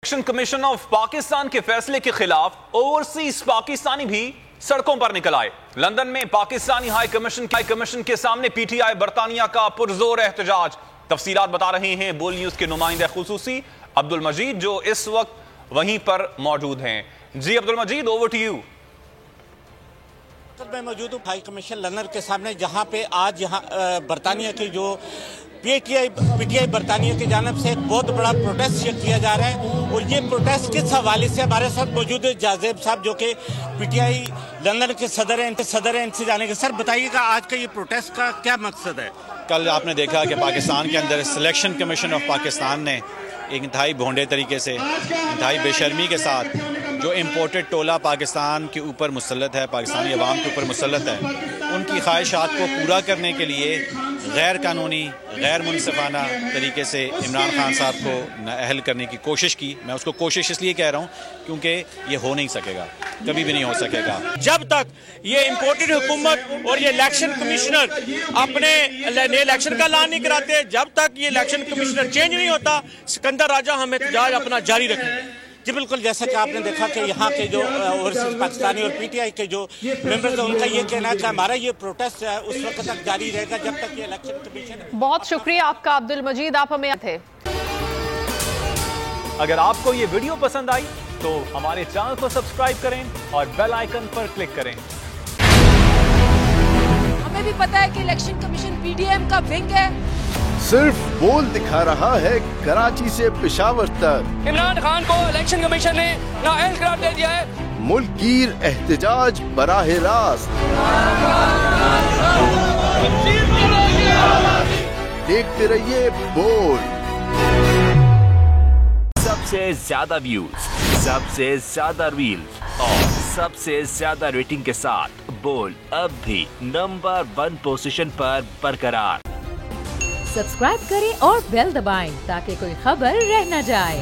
Election commission of Pakistan के फैसले के खिलाफ ओवरसीज पाकिस्तानी भी सड़कों पर निकल आए। लंदन में पाकिस्तानी हाई कमीशन के सामने पीटीआई बरतानिया का पुरजोर एहतजाज। तफसीलात बता रहे हैं बोल न्यूज के नुमाइंदे खुसूसी अब्दुल मजीद, जो इस वक्त वहीं पर मौजूद हैं। जी अब्दुल मजीद, ओवर टू यू। मैं मौजूद हूँ हाई कमीशन लंदन के सामने, जहाँ पे आज यहाँ बरतानिया की जो पीटीआई बरतानिया की जानब से एक बहुत बड़ा प्रोटेस्ट किया जा रहा है। और ये प्रोटेस्ट किस हवाले से, हमारे साथ मौजूद है जाजेब साहब जो कि पीटीआई लंदन के सदर हैं, इनसे जानेंगे। सर बताइएगा, आज का ये प्रोटेस्ट का क्या मकसद है? कल आपने देखा कि पाकिस्तान के अंदर सिलेक्शन कमीशन ऑफ पाकिस्तान ने एक इंतहाई भोंडे तरीके से, इंतहाई बेशर्मी के साथ जो इम्पोर्टेड टोला पाकिस्तान के ऊपर मुसल्लत है, पाकिस्तानी अवाम के ऊपर मुसल्लत है, उनकी ख्वाहिशात को पूरा करने के लिए गैर कानूनी, गैर मुनसिफाना तरीके से इमरान खान साहब को नाअहल करने की कोशिश की। मैं उसको कोशिश इसलिए कह रहा हूँ क्योंकि ये हो नहीं सकेगा, कभी भी नहीं हो सकेगा। जब तक ये इम्पोर्टेड हुकूमत और ये इलेक्शन कमिश्नर अपने इलेक्शन का ऐलान नहीं कराते, जब तक ये इलेक्शन कमिश्नर चेंज नहीं होता, सिकंदर राजा हम एहतजाज अपना जारी रखेंगे। जी बिल्कुल, जैसा कि आपने देखा कि यहाँ के जो ओवरसीज पाकिस्तानी और पीटीआई के जो मेंबर्स हैं, उनका ये कहना है कि हमारा ये प्रोटेस्ट है उस वक्त तक जारी रहेगा जब तक ये इलेक्शन कमीशन। बहुत शुक्रिया आपका अब्दुल मजीद, आप हमें थे। अगर आपको ये वीडियो पसंद आई तो हमारे चैनल को सब्सक्राइब करें और बेल आइकन पर क्लिक करें। हमें भी पता है कि इलेक्शन कमीशन पीडीएम का विंग है, सिर्फ बोल दिखा रहा है कराची से पेशावर तक। इमरान खान को इलेक्शन कमीशन ने नाअहल करार दे दिया है। मुल्कीर एहतजाज बराह रास्त, देखते रहिए बोल। सबसे ज्यादा व्यूज, सबसे ज्यादा रील्स और सबसे ज्यादा रेटिंग के साथ बोल अब भी नंबर 1 पोजीशन पर बरकरार। सब्सक्राइब करें और बेल दबाएं ताकि कोई खबर रह न जाए।